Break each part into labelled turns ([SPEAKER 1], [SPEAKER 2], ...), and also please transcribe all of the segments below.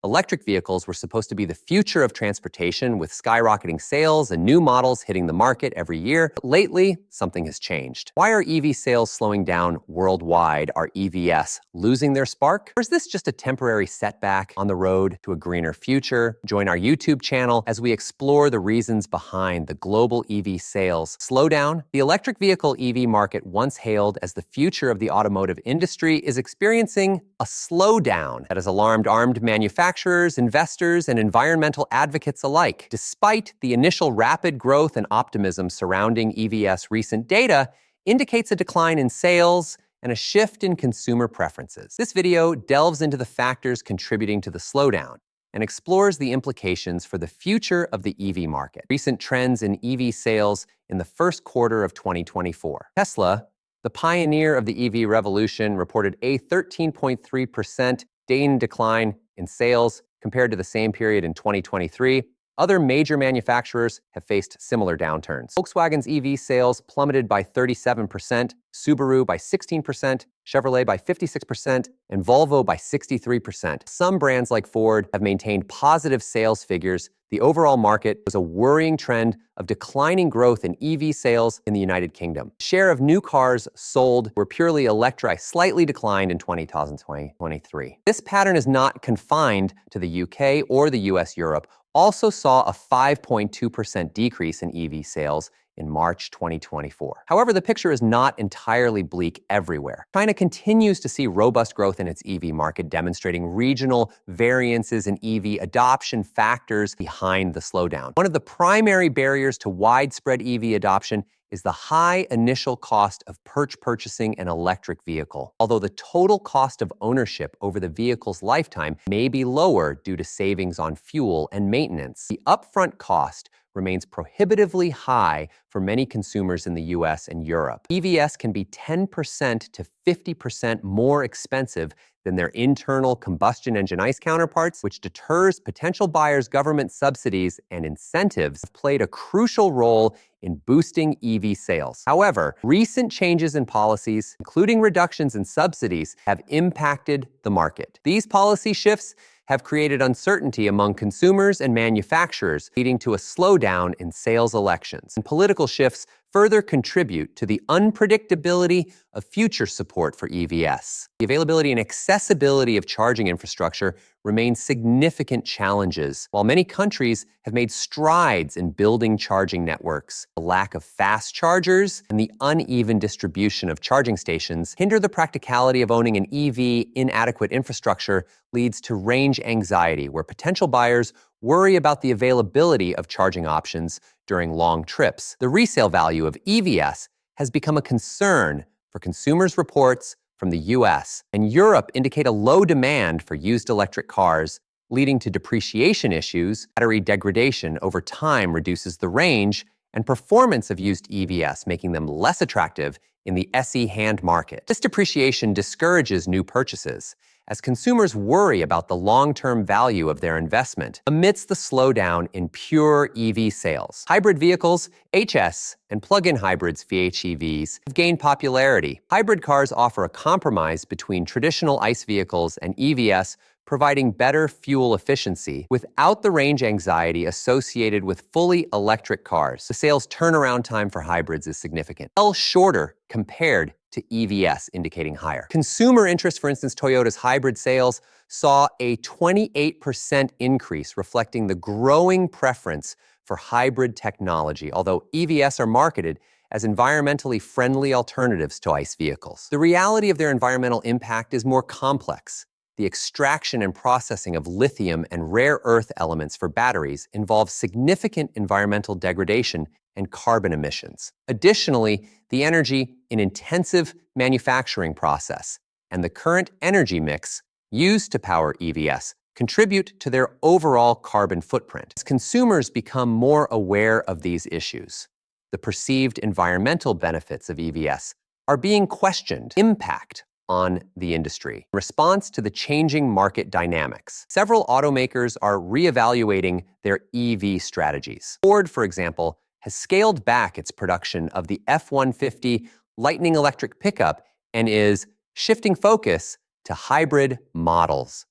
[SPEAKER 1] Electric vehicles were supposed to be the future of transportation, with skyrocketing sales and new models hitting the market every year. But lately, something has changed. Why are EV sales slowing down worldwide? Are EVs losing their spark? Or is this just a temporary setback on the road to a greener future? Join our YouTube channel as we explore the reasons behind the global EV sales slowdown. The electric vehicle EV market, once hailed as the future of the automotive industry, is experiencing a slowdown that has alarmed armed manufacturers, investors, and environmental advocates alike. Despite the initial rapid growth and optimism surrounding EVs, recent data indicates a decline in sales and a shift in consumer preferences. This video delves into the factors contributing to the slowdown and explores the implications for the future of the EV market. Recent trends in EV sales in the first quarter of 2024. Tesla, the pioneer of the EV revolution, reported a 13.3% day-in decline in sales compared to the same period in 2023. Other major manufacturers have faced similar downturns. Volkswagen's EV sales plummeted by 37%, Subaru by 16%, Chevrolet by 56%, and Volvo by 63%. Some brands like Ford have maintained positive sales figures. The overall market was a worrying trend of declining growth in EV sales in the United Kingdom. Share of new cars sold were purely electric slightly declined in 2023. This pattern is not confined to the UK or the US. Europe also saw a 5.2% decrease in EV sales in March 2024. However, the picture is not entirely bleak everywhere. China continues to see robust growth in its EV market, demonstrating regional variances in EV adoption factors behind the slowdown. One of the primary barriers to widespread EV adoption is the high initial cost of purchasing an electric vehicle. Although the total cost of ownership over the vehicle's lifetime may be lower due to savings on fuel and maintenance, the upfront cost remains prohibitively high for many consumers in the US and Europe. EVs can be 10% to 50% more expensive than their internal combustion engine ICE counterparts, which deters potential buyers. Government subsidies and incentives have played a crucial role in boosting EV sales. However, recent changes in policies, including reductions in subsidies, have impacted the market. These policy shifts have created uncertainty among consumers and manufacturers, leading to a slowdown in sales elections. And political shifts further contribute to the unpredictability of future support for EVs. The availability and accessibility of charging infrastructure remain significant challenges. While many countries have made strides in building charging networks, the lack of fast chargers and the uneven distribution of charging stations hinder the practicality of owning an EV. Inadequate infrastructure leads to range anxiety, where potential buyers worry about the availability of charging options during long trips. The resale value of EVs has become a concern for consumers. Reports from the US and Europe indicate a low demand for used electric cars, leading to depreciation issues. Battery degradation over time reduces the range and performance of used EVs, making them less attractive in the SE-hand market. This depreciation discourages new purchases, as consumers worry about the long-term value of their investment. Amidst the slowdown in pure EV sales, hybrid vehicles, HS, and plug-in hybrids, PHEVs, have gained popularity. Hybrid cars offer a compromise between traditional ICE vehicles and EVs, providing better fuel efficiency without the range anxiety associated with fully electric cars. The sales turnaround time for hybrids is significant, well shorter compared to EVs, indicating higher consumer interest. For instance, Toyota's hybrid sales saw a 28% increase, reflecting the growing preference for hybrid technology, although EVs are marketed as environmentally friendly alternatives to ICE vehicles. The reality of their environmental impact is more complex. The extraction and processing of lithium and rare earth elements for batteries involves significant environmental degradation and carbon emissions. Additionally, the energy in intensive manufacturing process and the current energy mix used to power EVs contribute to their overall carbon footprint. As consumers become more aware of these issues, the perceived environmental benefits of EVs are being questioned. Impact on the industry. In response to the changing market dynamics, several automakers are reevaluating their EV strategies. Ford, for example, has scaled back its production of the F-150 Lightning electric pickup and is shifting focus to hybrid models.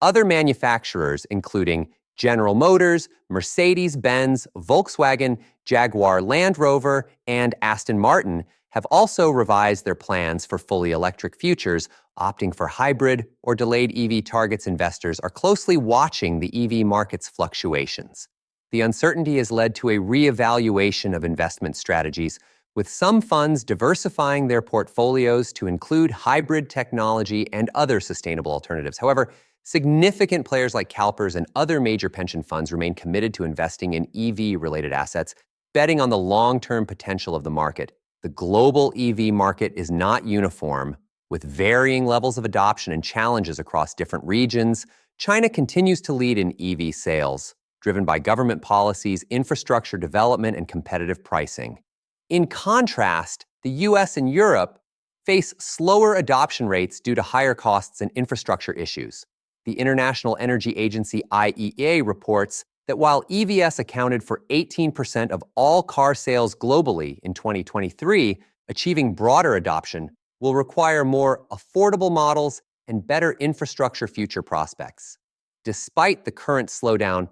[SPEAKER 1] Other manufacturers, including General Motors, Mercedes-Benz, Volkswagen, Jaguar Land Rover, and Aston Martin, have also revised their plans for fully electric futures, opting for hybrid or delayed EV targets. Investors are closely watching the EV market's fluctuations. The uncertainty has led to a reevaluation of investment strategies, with some funds diversifying their portfolios to include hybrid technology and other sustainable alternatives. However, significant players like CalPERS and other major pension funds remain committed to investing in EV-related assets, betting on the long-term potential of the market. The global EV market is not uniform, with varying levels of adoption and challenges across different regions. China continues to lead in EV sales, driven by government policies, infrastructure development, and competitive pricing. In contrast, the US and Europe face slower adoption rates due to higher costs and infrastructure issues. The International Energy Agency IEA reports that while EVs accounted for 18% of all car sales globally in 2023, achieving broader adoption will require more affordable models and better infrastructure future prospects. Despite the current slowdown,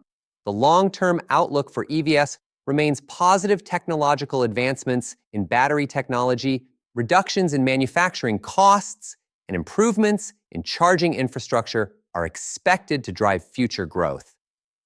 [SPEAKER 1] the long-term outlook for EVs remains positive. Technological advancements in battery technology, reductions in manufacturing costs, and improvements in charging infrastructure are expected to drive future growth.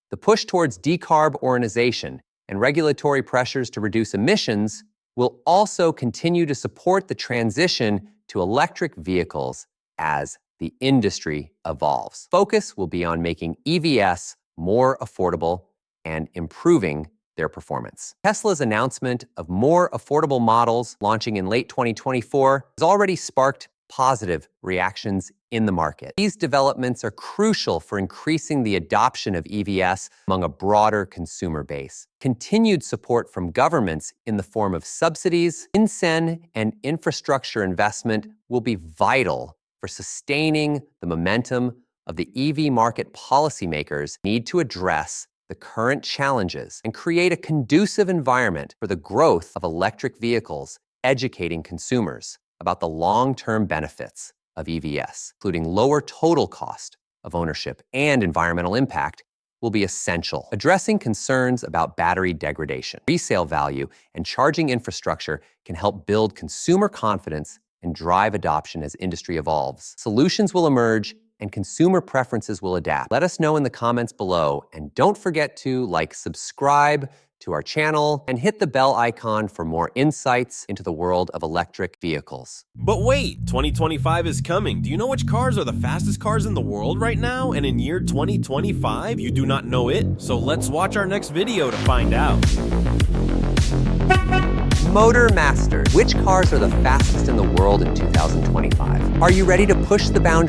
[SPEAKER 1] The push towards decarbonization and regulatory pressures to reduce emissions will also continue to support the transition to electric vehicles as the industry evolves. Focus will be on making EVs more affordable and improving their performance. Tesla's announcement of more affordable models launching in late 2024 has already sparked positive reactions in the market. These developments are crucial for increasing the adoption of EVs among a broader consumer base. Continued support from governments in the form of subsidies, incentive, and infrastructure investment will be vital for sustaining the momentum of the EV market. Policymakers need to address the current challenges and create a conducive environment for the growth of electric vehicles, educating consumers about the long-term benefits of EVs, including lower total cost of ownership and environmental impact, will be essential. Addressing concerns about battery degradation, resale value, and charging infrastructure can help build consumer confidence and drive adoption as industry evolves. Solutions will emerge and consumer preferences will adapt. Let us know in the comments below, and don't forget to subscribe to our channel and hit the bell icon for more insights into the world of electric vehicles.
[SPEAKER 2] But wait, 2025 is coming. Do you know which cars are the fastest cars in the world right now? And in year 2025, you do not know it? So let's watch our next video to find out.
[SPEAKER 1] Motor Masters. Which cars are the fastest in the world in 2025? Are you ready to push the boundaries